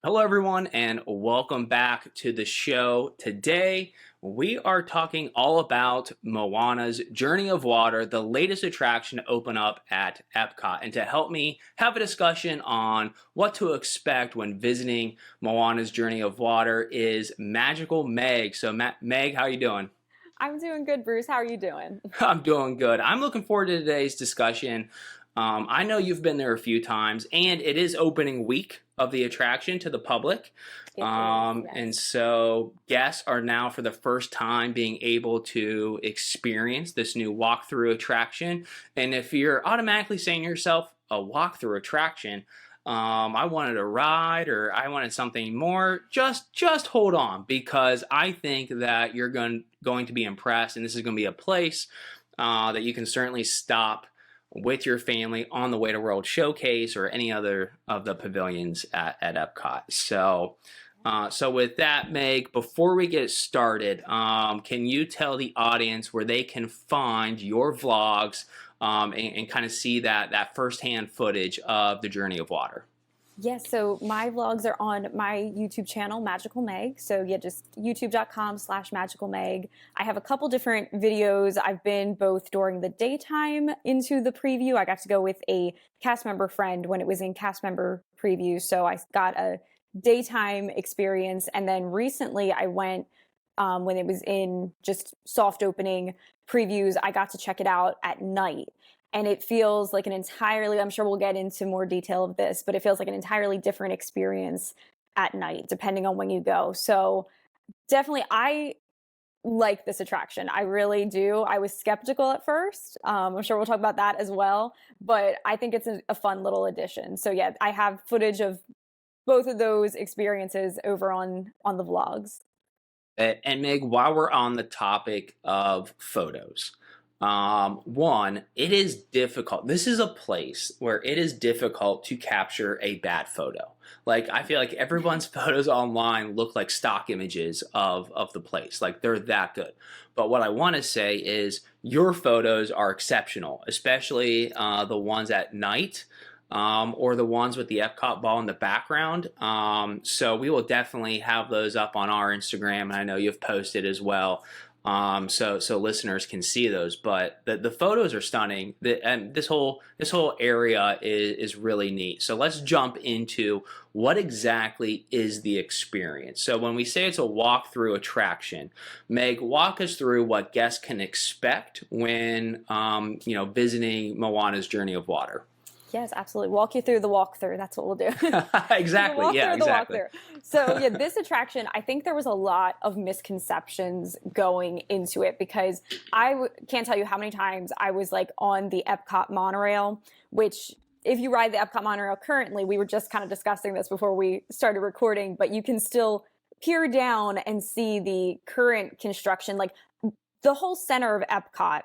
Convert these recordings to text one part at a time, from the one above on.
Hello, everyone, and welcome back to the show. Today, we are talking all about Moana's Journey of Water, the latest attraction to open up at Epcot. And to help me have a discussion on what to expect when visiting Moana's Journey of Water is Magical Meg. So, Meg, how are you doing? I'm doing good, Bruce. How are you doing? I'm doing good. I'm looking forward to today's discussion. I know you've been there a few times, and it is opening week of the attraction to the public. It is, And yes. so guests are now for the first time being able to experience this new walkthrough attraction. And if you're automatically saying to yourself, a walkthrough attraction, I wanted a ride or I wanted something more, just hold on, because I think that you're going to be impressed, and this is going to be a place that you can certainly stop with your family on the way to World Showcase or any other of the pavilions at Epcot. So with that, Meg, before we get started, can you tell the audience where they can find your vlogs and kind of see that firsthand footage of the Journey of Water? Yes, so my vlogs are on my YouTube channel, Magical Meg. So yeah, just youtube.com/Magical Meg. I have a couple different videos. I've been both during the daytime into the preview. I got to go with a cast member friend when it was in cast member preview. So I got a daytime experience. And then recently I went when it was in just soft opening previews. I got to check it out at night. And it feels like an entirely, I'm sure we'll get into more detail of this, but it feels like an entirely different experience at night, depending on when you go. So definitely, I like this attraction. I really do. I was skeptical at first. I'm sure we'll talk about that as well, but I think it's a fun little addition. So yeah, I have footage of both of those experiences over on the vlogs. And Meg, while we're on the topic of photos, one, it is difficult. This is a place where it is difficult to capture a bad photo. Like, I feel like everyone's photos online look like stock images of the place. Like, they're that good. But what I want to say is your photos are exceptional, especially the ones at night. Or the ones with the Epcot ball in the background. So we will definitely have those up on our Instagram, and I know you've posted as well. So listeners can see those, but the photos are stunning. And this whole area is really neat. So let's jump into what exactly is the experience. So when we say it's a walkthrough attraction, Meg, walk us through what guests can expect when visiting Moana's Journey of Water. Yes, absolutely. Walk you through the walkthrough. That's what we'll do. The Exactly. Yeah, walkthrough, the exactly. walkthrough. So yeah, this attraction, I think there was a lot of misconceptions going into it because can't tell you how many times I was like on the Epcot monorail, which if you ride the Epcot monorail currently, we were just kind of discussing this before we started recording, but you can still peer down and see the current construction, like the whole center of Epcot.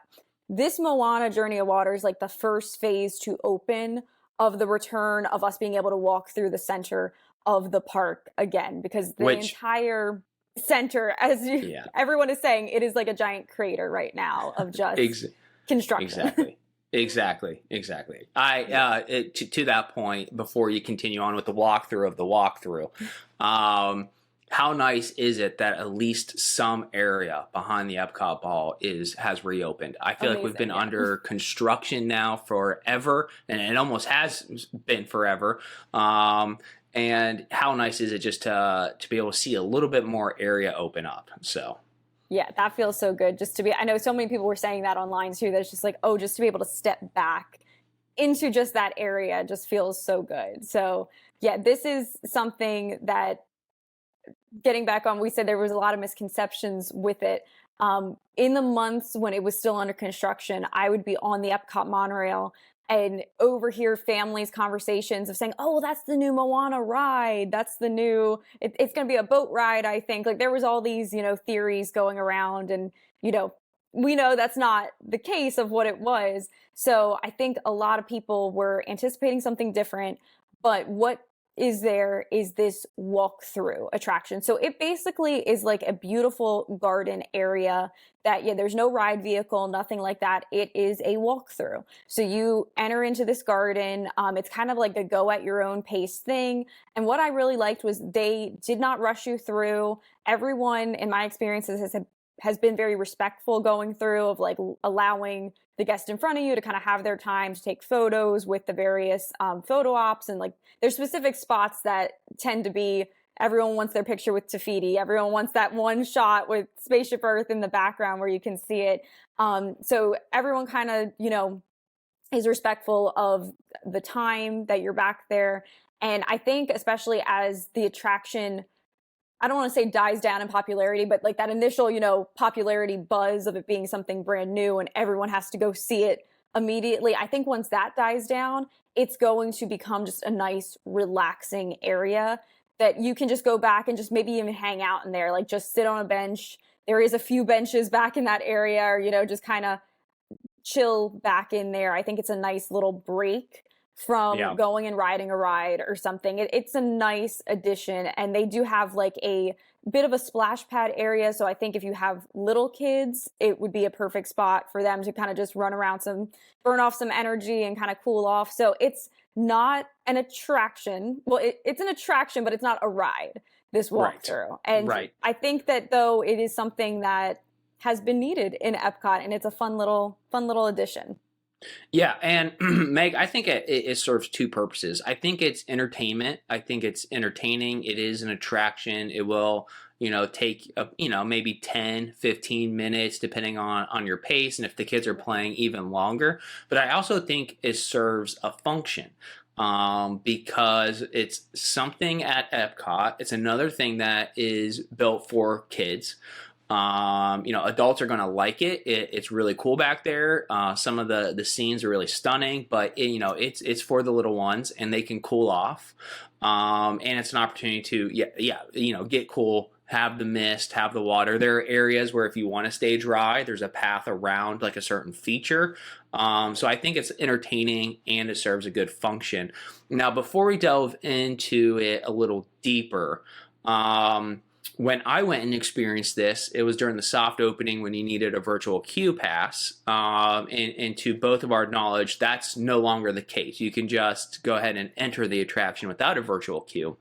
This Moana Journey of Water is like the first phase to open of the return of us being able to walk through the center of the park again, because the Which, entire center, yeah, everyone is saying, it is like a giant crater right now of just ex- construction. exactly. Exactly. To that point, before you continue on with the walkthrough of the walkthrough, how nice is it that at least some area behind the Epcot ball has reopened? I feel like we've been Amazing, yeah. under construction now forever, and it almost has been forever. And how nice is it just to be able to see a little bit more area open up? So. Yeah, that feels so good just to be. I know so many people were saying that online too. That it's just like, oh, just to be able to step back into just that area just feels so good. So, yeah, this is something that getting back on, we said there was a lot of misconceptions with it. In the months when it was still under construction, I would be on the Epcot monorail and overhear families' conversations of saying, "Oh, well, that's the new Moana ride. That's the new. It's going to be a boat ride." I think like there was all these theories going around, and we know that's not the case of what it was. So I think a lot of people were anticipating something different, but what is there is this walkthrough attraction. So it basically is like a beautiful garden area that, yeah, there's no ride vehicle, nothing like that. It is a walkthrough. So you enter into this garden. It's kind of like a go at your own pace thing. And what I really liked was they did not rush you through. Everyone, in my experiences, has been very respectful going through, of like allowing the guest in front of you to kind of have their time to take photos with the various photo ops. And like there's specific spots that tend to be, everyone wants their picture with Tafiti. Everyone wants that one shot with Spaceship Earth in the background where you can see it. So everyone kind of, you know, is respectful of the time that you're back there. And I think especially as the attraction, I don't want to say dies down in popularity, but like that initial, you know, popularity buzz of it being something brand new and everyone has to go see it immediately. I think once that dies down, it's going to become just a nice, relaxing area that you can just go back and just maybe even hang out in there, like just sit on a bench. There is a few benches back in that area, or, you know, just kind of chill back in there. I think it's a nice little break from Yeah. going and riding a ride or something. It's a nice addition. And they do have like a bit of a splash pad area. So I think if you have little kids, it would be a perfect spot for them to kind of just run around, burn off some energy and kind of cool off. So it's not an attraction. Well, it's an attraction, but it's not a ride, this walkthrough. And Right. I think that though it is something that has been needed in Epcot, and it's a fun little addition. Yeah, and Meg, I think it serves two purposes. I think it's entertainment. I think it's entertaining. It is an attraction. It will, take, maybe 10, 15 minutes, depending on your pace, and if the kids are playing, even longer. But I also think it serves a function. Because it's something at Epcot. It's another thing that is built for kids. Adults are going to like it. It's really cool back there. Some of the scenes are really stunning, but it's for the little ones and they can cool off. And it's an opportunity to, get cool, have the mist, have the water. There are areas where if you want to stay dry, there's a path around like a certain feature. So I think it's entertaining and it serves a good function. Now, before we delve into it a little deeper, when I went and experienced this, it was during the soft opening when you needed a virtual queue pass. And to both of our knowledge, that's no longer the case. You can just go ahead and enter the attraction without a virtual queue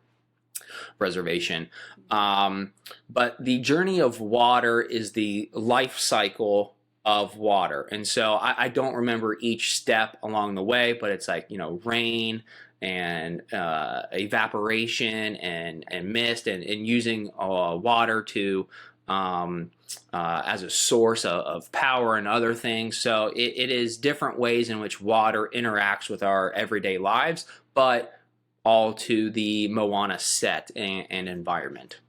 reservation. But the journey of water is the life cycle of water. And so I don't remember each step along the way, but it's like, rain and evaporation and mist and using water to as a source of power and other things. So it is different ways in which water interacts with our everyday lives, but all to the Moana set and environment.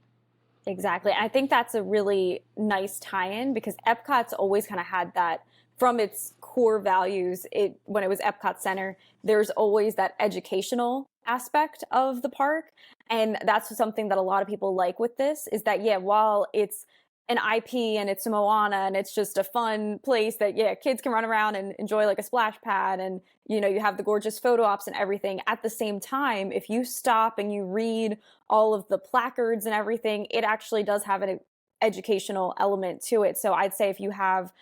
Exactly. I think that's a really nice tie-in because Epcot's always kind of had that from its core values. When it was Epcot Center, there's always that educational aspect of the park. And that's something that a lot of people like with this is that, yeah, while it's an IP and it's Moana and it's just a fun place that, yeah, kids can run around and enjoy like a splash pad and, you have the gorgeous photo ops and everything. At the same time, if you stop and you read all of the placards and everything, it actually does have an educational element to it. So I'd say if you have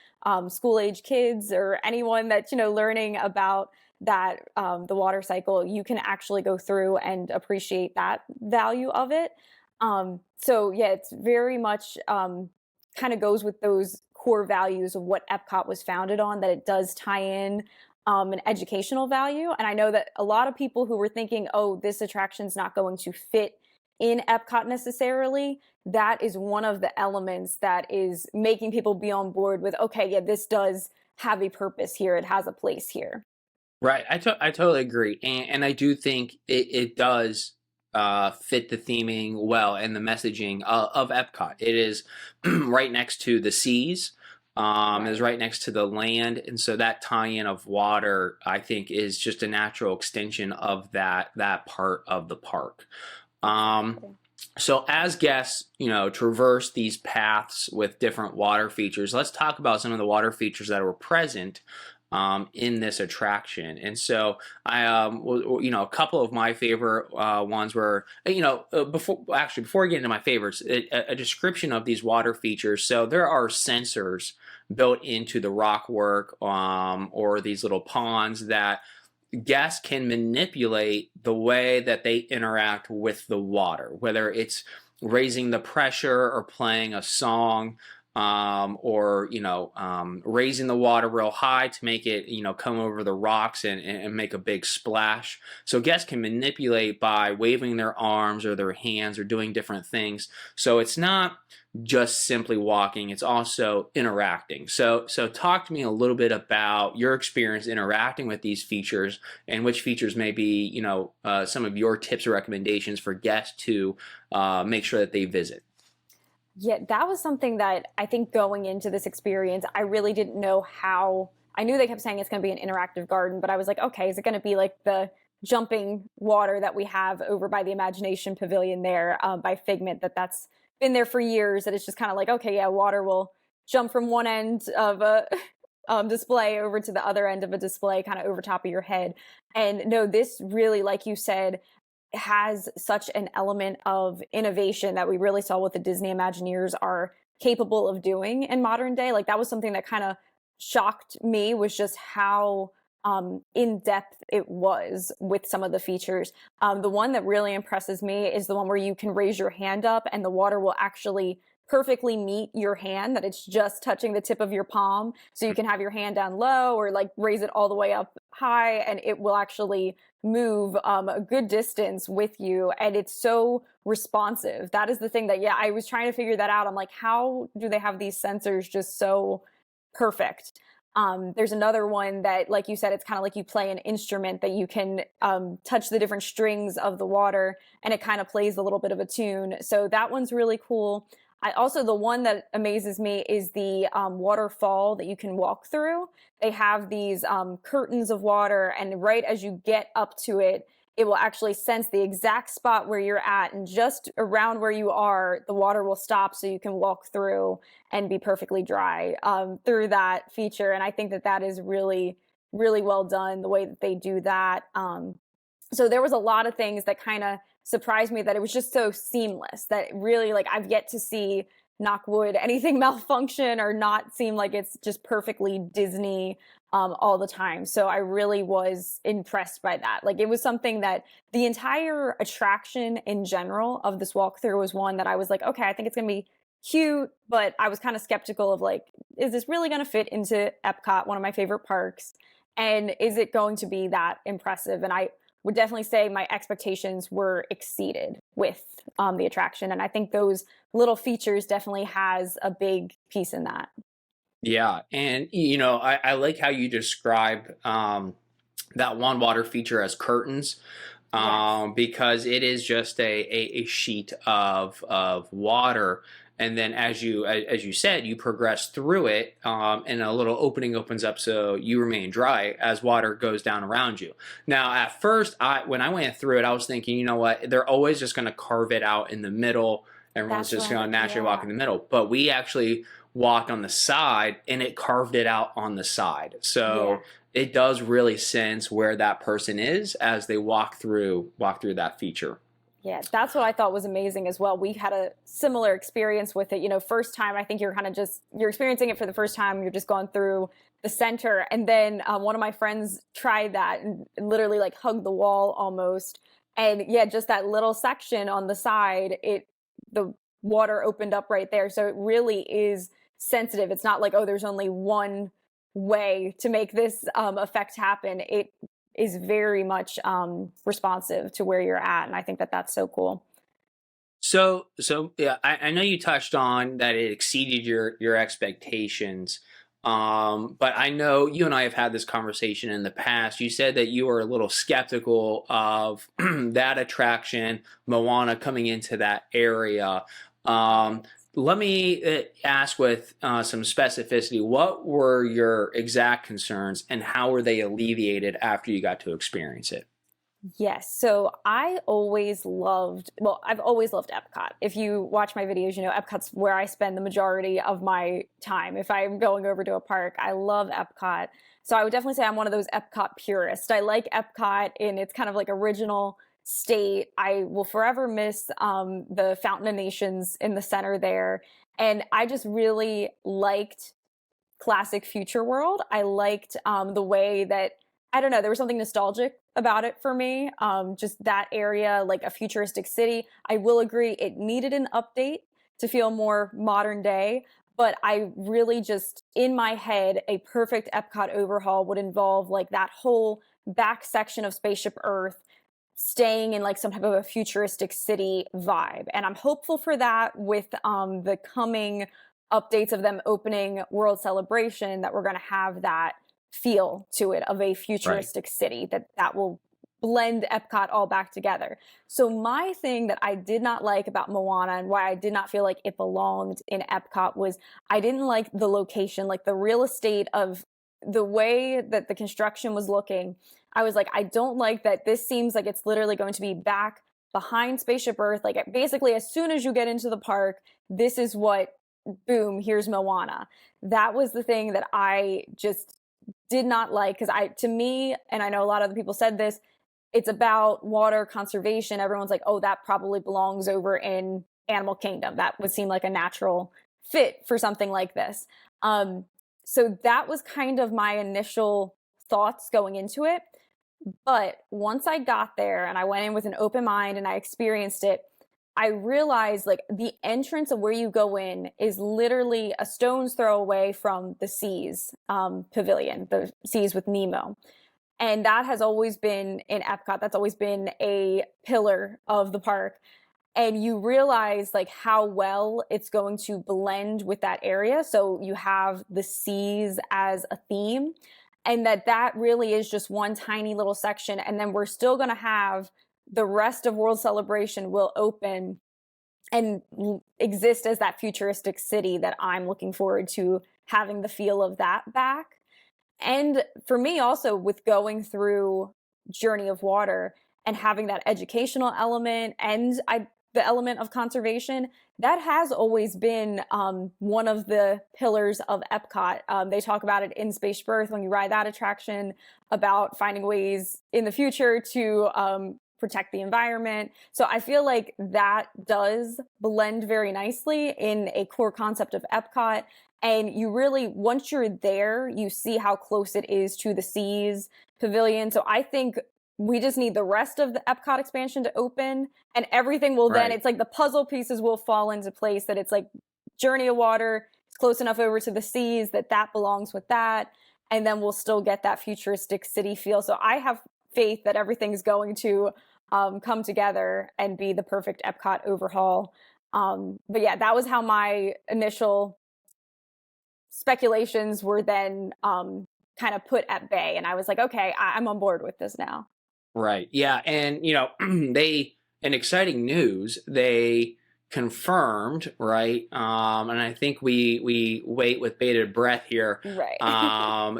school age kids or anyone that's, learning about that, the water cycle, you can actually go through and appreciate that value of it. So yeah, it's very much kind of goes with those core values of what Epcot was founded on, that it does tie in an educational value. And I know that a lot of people who were thinking, oh, this attraction's not going to fit in Epcot necessarily, that is one of the elements that is making people be on board with, okay, yeah, this does have a purpose here. It has a place here. Right. I totally agree. And I do think it does fit the theming well and the messaging of Epcot. It is right next to the seas. Right. Is right next to the land. And so that tie-in of water, I think, is just a natural extension of that part of the park. So as guests, traverse these paths with different water features, let's talk about some of the water features that were present in this attraction. And so a couple of my favorite ones were, before I get into my favorites, a description of these water features. So there are sensors built into the rock work, or these little ponds that guests can manipulate the way that they interact with the water, whether it's raising the pressure or playing a song, raising the water real high to make it, come over the rocks and make a big splash. So guests can manipulate by waving their arms or their hands or doing different things. So it's not just simply walking, it's also interacting. So talk to me a little bit about your experience interacting with these features, and which features may be, some of your tips or recommendations for guests to make sure that they visit. Yeah, that was something that I think going into this experience, I really didn't know how. I knew they kept saying it's going to be an interactive garden, but I was like, okay, is it going to be like the jumping water that we have over by the Imagination Pavilion there, by Figment, that's been there for years, that it's just kind of like, okay, yeah, water will jump from one end of a display over to the other end of a display, kind of over top of your head. And no, this really, like you said, has such an element of innovation that we really saw what the Disney Imagineers are capable of doing in modern day. Like that was something that kind of shocked me, was just how in depth it was with some of the features. The one that really impresses me is the one where you can raise your hand up and the water will actually perfectly meet your hand, that it's just touching the tip of your palm. So you can have your hand down low or like raise it all the way up high, and it will actually move a good distance with you. And it's so responsive. That is the thing that, yeah, I was trying to figure that out. I'm like, how do they have these sensors just so perfect? There's another one that, like you said, it's kind of like you play an instrument, that you can touch the different strings of the water and it kind of plays a little bit of a tune. So that one's really cool. The one that amazes me is the waterfall that you can walk through. They have these curtains of water, and right as you get up to it, it will actually sense the exact spot where you're at, and just around where you are, the water will stop so you can walk through and be perfectly dry through that feature. And I think that is really, really well done, the way that they do that. So there was a lot of things that kind of surprised me, that it was just so seamless, that really, like, I've yet to see, knock wood, anything malfunction or not seem like it's just perfectly Disney all the time. So I really was impressed by that. Like, it was something that the entire attraction in general of this walkthrough was one that I was like, okay, I think it's going to be cute, but I was kind of skeptical of like, is this really going to fit into Epcot, one of my favorite parks? And is it going to be that impressive? And I would definitely say my expectations were exceeded with the attraction. And I think those little features definitely has a big piece in that. Yeah, and I like how you describe that one water feature as curtains, Yes. because it is just a sheet of water, and then as you said, you progress through it, and a little opening opens up so you remain dry as water goes down around you. Now, at first, when I went through it, I was thinking, you know what, they're always just going to carve it out in the middle. Everyone's That's just going to right. naturally walk Yeah. in the middle, but we actually walked on the side and it carved it out on the side. Yeah. So it does really sense where that person is as they walk through that feature. Yeah, that's what I thought was amazing as well. We had a similar experience with it. First time, I think you're kind of you're experiencing it for the first time. You're just going through the center. And then one of my friends tried that and literally like hugged the wall almost. And yeah, just that little section on the side, the water opened up right there. So it really is sensitive. It's not like, oh, there's only one way to make this effect happen. It is very much responsive to where you're at, and I think that's so cool. So yeah, I know you touched on that it exceeded your expectations. But I know you and I have had this conversation in the past. You said that you were a little skeptical of that attraction, Moana, coming into that area. Let me ask with some specificity, what were your exact concerns and how were they alleviated after you got to experience it? Yes. So I always loved, well, I've always loved Epcot. If you watch my videos, you know, Epcot's where I spend the majority of my time. If I'm going over to a park, I love Epcot. So I would definitely say I'm one of those Epcot purists. I like Epcot in its kind of like original state. I will forever miss the Fountain of Nations in the center there. And I just really liked classic Future World. I liked the way that, I don't know, there was something nostalgic about it for me. Just that area, like a futuristic city. I will agree it needed an update to feel more modern day. But I really just, in my head, a perfect Epcot overhaul would involve like that whole back section of Spaceship Earth staying in like some type of a futuristic city vibe. And I'm hopeful for that with the coming updates of them opening World Celebration, that we're going to have that feel to it of a Right. futuristic city, that will blend Epcot all back together. So my thing that I did not like about Moana and why I did not feel like it belonged in Epcot was I didn't like the location, like the real estate of the way that the construction was looking. I was like, I don't like that this seems like it's literally going to be back behind Spaceship Earth. Like basically as soon as you get into the park, this is what, boom, here's Moana. That was the thing that I just did not like, because to me, and I know a lot of other people said this, it's about water conservation. Everyone's like, oh, that probably belongs over in Animal Kingdom. That would seem like a natural fit for something like this. Um, so that was kind of my initial thoughts going into it. But once I got there and I went in with an open mind and I experienced it, I realized like the entrance of where you go in is literally a stone's throw away from the Seas pavilion, the Seas with Nemo. And that has always been in Epcot. That's always been a pillar of the park. And you realize like how well it's going to blend with that area. So you have the seas as a theme, and that really is just one tiny little section. And then we're still going to have the rest of World Celebration will open and exist as that futuristic city that I'm looking forward to having the feel of that back. And for me, also with going through Journey of Water and having that educational element and the element of conservation, that has always been one of the pillars of Epcot. They talk about it in Space Earth when you ride that attraction, about finding ways in the future to protect the environment. So I feel like that does blend very nicely in a core concept of Epcot. And you really, once you're there, you see how close it is to the Seas Pavilion. So I think we just need the rest of the Epcot expansion to open, and everything will then, Right. it's like the puzzle pieces will fall into place, that it's like Journey of Water, it's close enough over to the Seas that belongs with that. And then we'll still get that futuristic city feel. So I have faith that everything's going to come together and be the perfect Epcot overhaul. But yeah, that was how my initial speculations were then kind of put at bay. And I was like, okay, I'm on board with this now. Right. Yeah. And, they, in exciting news, they confirmed, right? And I think we wait with bated breath here, Right.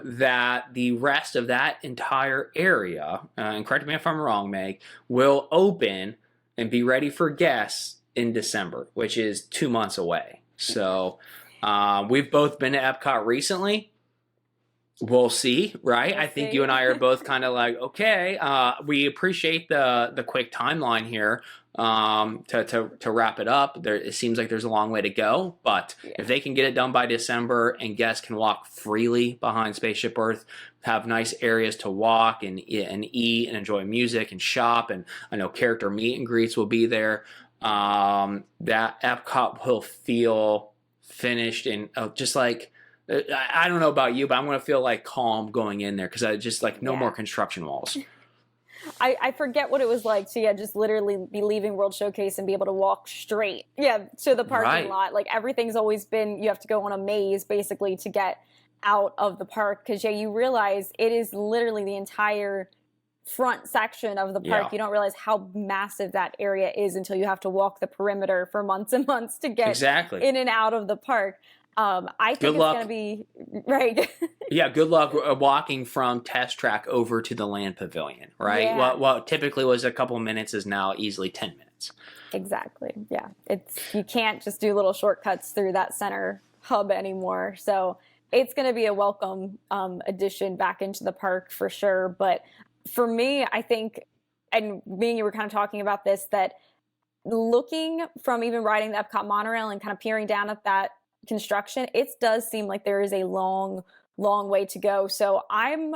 that the rest of that entire area, and correct me if I'm wrong, Meg, will open and be ready for guests in December, which is 2 months away. So, we've both been to Epcot recently. We'll see, right? We'll I think you see. and I are both kind of like, okay, we appreciate the quick timeline here, to wrap it up. It seems like there's a long way to go, but Yeah. if they can get it done by December and guests can walk freely behind Spaceship Earth, have nice areas to walk and eat and enjoy music and shop, and I know character meet and greets will be there. That Epcot will feel finished and just like, I don't know about you, but I'm going to feel like calm going in there, because I just like no more Yeah. construction walls. I forget what it was like to, yeah, just literally be leaving World Showcase and be able to walk straight, yeah, to the parking Right. lot. Like everything's always been, you have to go on a maze basically to get out of the park. Because, yeah, you realize it is literally the entire front section of the park. Yeah. You don't realize how massive that area is until you have to walk the perimeter for months and months to get Exactly. in and out of the park. I Good think it's going to luck. be right. Yeah, good luck walking from test track over to the land pavilion, right? Yeah, What typically was a couple of minutes is now easily 10 minutes. exactly. Yeah, you can't just do little shortcuts through that center hub anymore. So it's going to be a welcome addition back into the park for sure. But for me, I think, and me and you were kind of talking about this, that looking from even riding the Epcot monorail and kind of peering down at that construction, it does seem like there is a long, long way to go. So I'm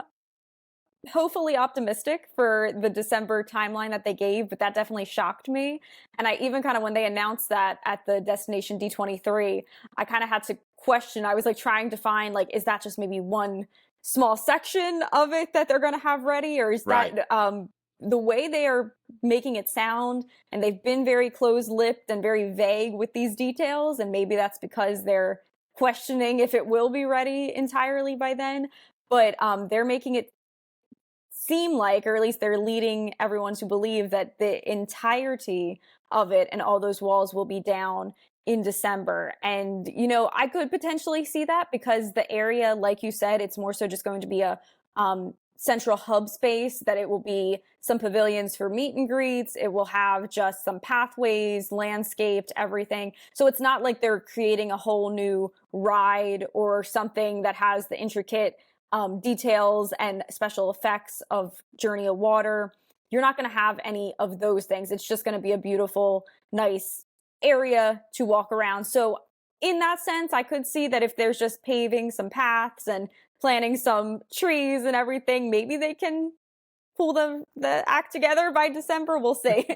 hopefully optimistic for the December timeline that they gave, but that definitely shocked me. And I even kind of, when they announced that at the Destination D23, I kind of had to question. I was like trying to find, like, is that just maybe one small section of it that they're going to have ready? Or is Right. that the way they are making it sound? And they've been very close lipped and very vague with these details. And maybe that's because they're questioning if it will be ready entirely by then. But they're making it seem like, or at least they're leading everyone to believe, that the entirety of it and all those walls will be down in December. And, you know, I could potentially see that because the area, like you said, it's more so just going to be a central hub space, that it will be some pavilions for meet and greets. It will have just some pathways, landscaped, everything. So it's not like they're creating a whole new ride or something that has the intricate details and special effects of Journey of Water. You're not going to have any of those things. It's just going to be a beautiful, nice area to walk around. So in that sense, I could see that if there's just paving some paths and planting some trees and everything, maybe they can pull the act together by December. We'll see.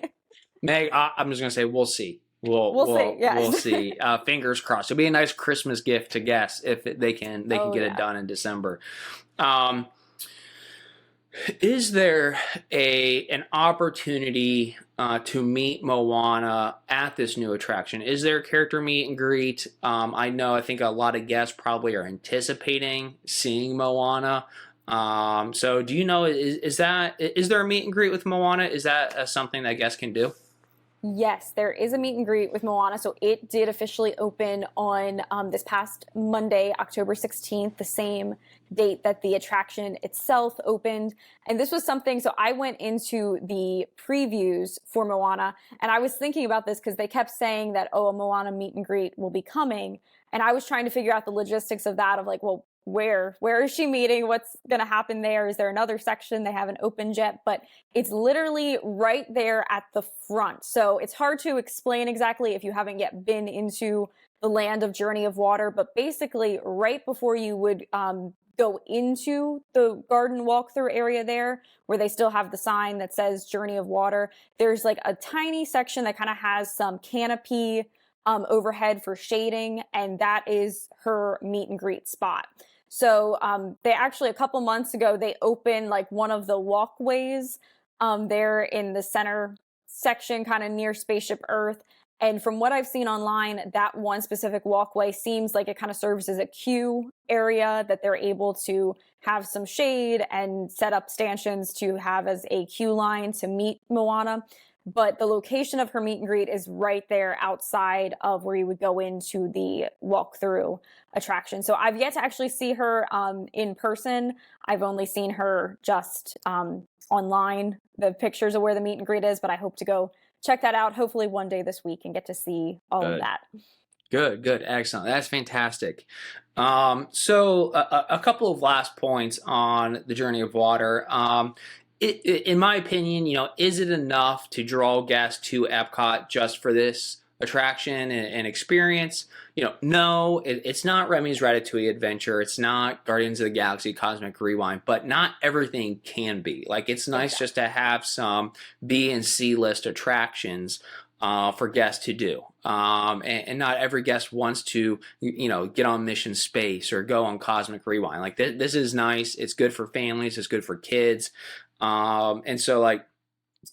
Meg, I'm just gonna say we'll see. We'll We'll see. we'll we'll Yes. see. Fingers crossed. It'll be a nice Christmas gift to guests if they can Oh get it yeah. done in December. Um, is there an opportunity to meet Moana at this new attraction? Is there a character meet and greet? I think a lot of guests probably are anticipating seeing Moana. So do you know, is there a meet and greet with Moana? Is that something that guests can do? Yes, there is a meet and greet with Moana. So it did officially open on this past Monday, October 16th, the same date that the attraction itself opened. And this was something, so I went into the previews for Moana, and I was thinking about this because they kept saying that, oh, a Moana meet and greet will be coming. And I was trying to figure out the logistics of that, of like, well, where is she meeting? What's going to happen there? Is there another section they haven't opened yet? But it's literally right there at the front. So it's hard to explain exactly if you haven't yet been into the land of Journey of Water. But basically, right before you would go into the garden walkthrough area there, where they still have the sign that says Journey of Water, there's like a tiny section that kind of has some canopy overhead for shading, and that is her meet and greet spot. So they actually, a couple months ago, they opened like one of the walkways there in the center section, kind of near Spaceship Earth. And from what I've seen online, that one specific walkway seems like it kind of serves as a queue area, that they're able to have some shade and set up stanchions to have as a queue line to meet Moana. But the location of her meet and greet is right there outside of where you would go into the walkthrough attraction. So I've yet to actually see her in person. I've only seen her just online, the pictures of where the meet and greet is, but I hope to go check that out hopefully one day this week and get to see all of Good. that. Good, excellent. That's fantastic. So a couple of last points on the Journey of Water. In my opinion, is it enough to draw guests to Epcot just for this attraction and experience? No, it's not Remy's Ratatouille Adventure. It's not Guardians of the Galaxy Cosmic Rewind, but not everything can be. Like, it's nice just to have some B and C list attractions for guests to do. And not every guest wants to, get on Mission Space or go on Cosmic Rewind. Like, this is nice. It's good for families. It's good for kids. And so, like,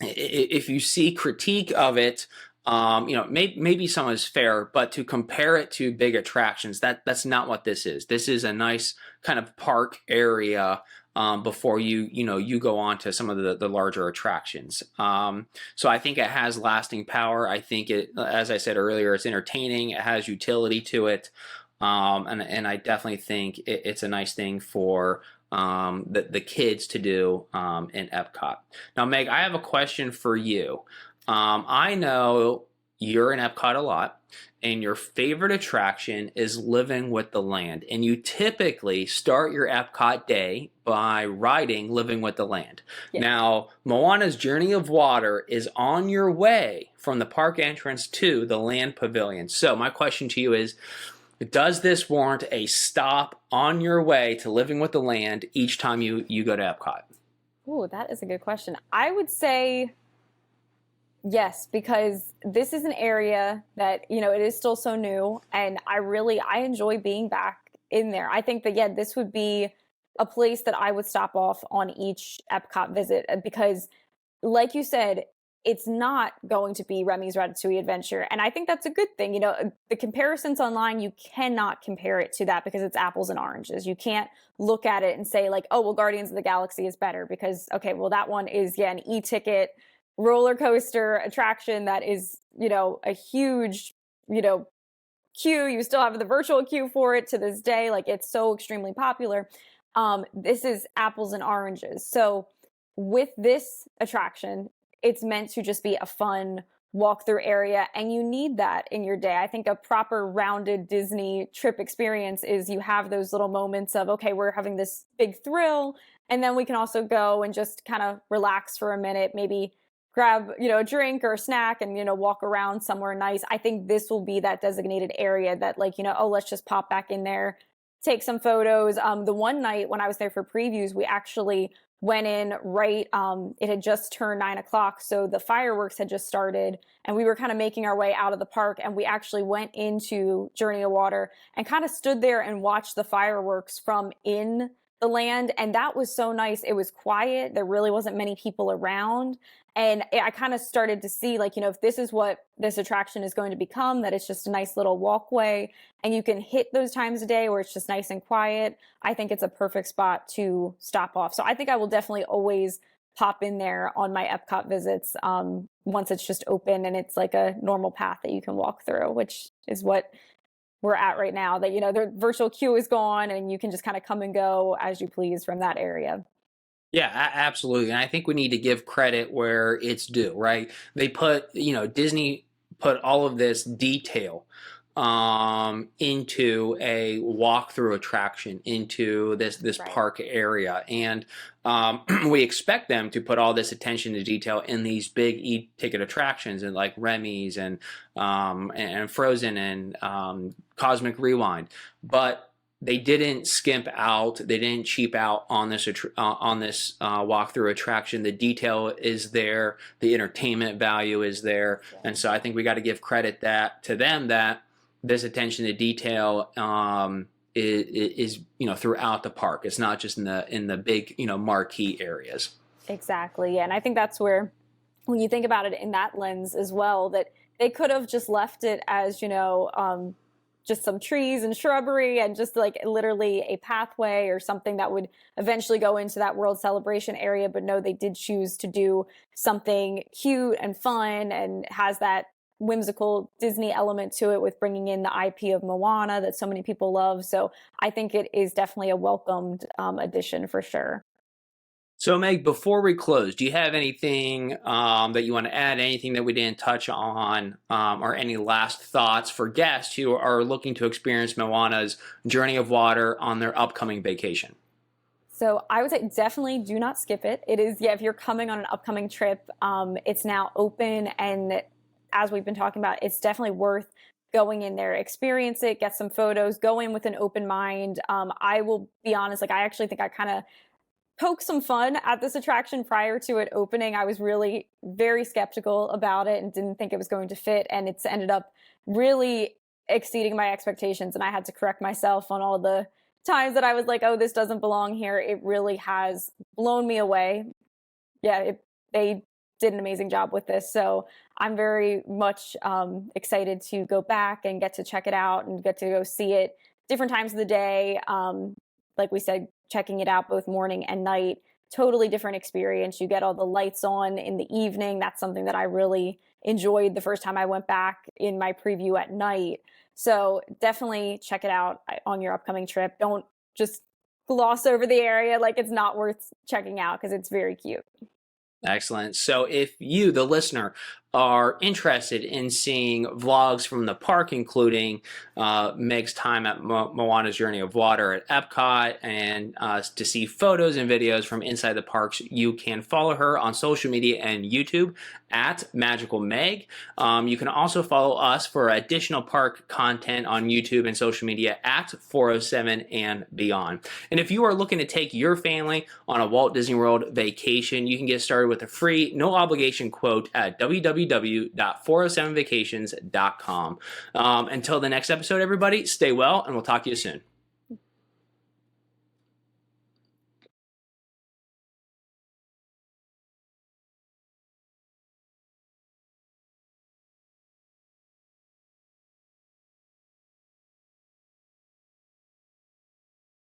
if you see critique of it, maybe some is fair, but to compare it to big attractions, that's not what this is. This is a nice kind of park area before you go on to some of the larger attractions. So I think it has lasting power. I think it, as I said earlier, it's entertaining. It has utility to it. And I definitely think it's a nice thing for the kids to do in Epcot. Now, Meg, I have a question for you. I know you're in Epcot a lot, and your favorite attraction is Living with the Land. And you typically start your Epcot day by riding Living with the Land. Yeah. Now, Moana's Journey of Water is on your way from the park entrance to the Land Pavilion. So, my question to you is, does this warrant a stop on your way to Living with the Land each time you go to Epcot? Oh, that is a good question. I would say yes, because this is an area that, it is still so new, and I enjoy being back in there. I think that, yeah, this would be a place that I would stop off on each Epcot visit because, like you said, it's not going to be Remy's Ratatouille Adventure. And I think that's a good thing. The comparisons online, you cannot compare it to that because it's apples and oranges. You can't look at it and say like, oh, well, Guardians of the Galaxy is better because, okay, well, that one is, yeah, an e-ticket roller coaster attraction that is, a huge, queue. You still have the virtual queue for it to this day. Like, it's so extremely popular. This is apples and oranges. So with this attraction, it's meant to just be a fun walk-through area, and you need that in your day. I think a proper rounded Disney trip experience is you have those little moments of, okay, we're having this big thrill, and then we can also go and just kind of relax for a minute, maybe grab, a drink or a snack and, walk around somewhere nice. I think this will be that designated area that, like, oh, let's just pop back in there, take some photos. The one night when I was there for previews, we actually went in right, it had just turned 9 o'clock, so the fireworks had just started, and we were kind of making our way out of the park, and we actually went into Journey of Water and kind of stood there and watched the fireworks from in the land, and that was so nice. It was quiet. There really wasn't many people around, and I kind of started to see, like, if this is what this attraction is going to become, that it's just a nice little walkway and you can hit those times a day where it's just nice and quiet, I think it's a perfect spot to stop off. So I think I will definitely always pop in there on my Epcot visits once it's just open and it's like a normal path that you can walk through, which is what we're at right now, that, the virtual queue is gone and you can just kind of come and go as you please from that area. Yeah, absolutely. And I think we need to give credit where it's due, right? They put, Disney put all of this detail into a walkthrough attraction, into this Right. park area. And we expect them to put all this attention to detail in these big e-ticket attractions and like Remy's and Frozen and Cosmic Rewind. But they didn't skimp out. They didn't cheap out on this walkthrough attraction. The detail is there. The entertainment value is there, and so I think we got to give credit to them that this attention to detail is throughout the park. It's not just in the big marquee areas. Exactly. Yeah, and I think that's where, when you think about it in that lens as well, that they could have just left it as just some trees and shrubbery and just like literally a pathway or something that would eventually go into that World Celebration area. But no, they did choose to do something cute and fun and has that whimsical Disney element to it with bringing in the IP of Moana that so many people love. So I think it is definitely a welcomed addition for sure. So, Meg, before we close, do you have anything that you want to add, anything that we didn't touch on, or any last thoughts for guests who are looking to experience Moana's Journey of Water on their upcoming vacation? So I would say definitely do not skip it. It is, yeah, if you're coming on an upcoming trip, it's now open. And as we've been talking about, it's definitely worth going in there, experience it, get some photos, go in with an open mind. I will be honest, like, I actually think I kind of poke some fun at this attraction prior to it opening. I was really very skeptical about it and didn't think it was going to fit, and it's ended up really exceeding my expectations, and I had to correct myself on all the times that I was like, oh, this doesn't belong here. It really has blown me away. Yeah, they did an amazing job with this, so I'm very much excited to go back and get to check it out and get to go see it different times of the day. Like we said, checking it out both morning and night totally different experience. You get all the lights on in the evening. That's something that I really enjoyed the first time I went back in my preview at night. So definitely check it out on your upcoming trip. Don't just gloss over the area like it's not worth checking out because it's very cute. Excellent. So if you, the listener, are interested in seeing vlogs from the park, including Meg's time at Moana's Journey of Water at Epcot, and to see photos and videos from inside the parks, you can follow her on social media and YouTube at Magical Meg. You can also follow us for additional park content on YouTube and social media at 407 and beyond. And if you are looking to take your family on a Walt Disney World vacation, you can get started with a free, no obligation quote at www.407vacations.com. Until the next episode, everybody, stay well, and we'll talk to you soon.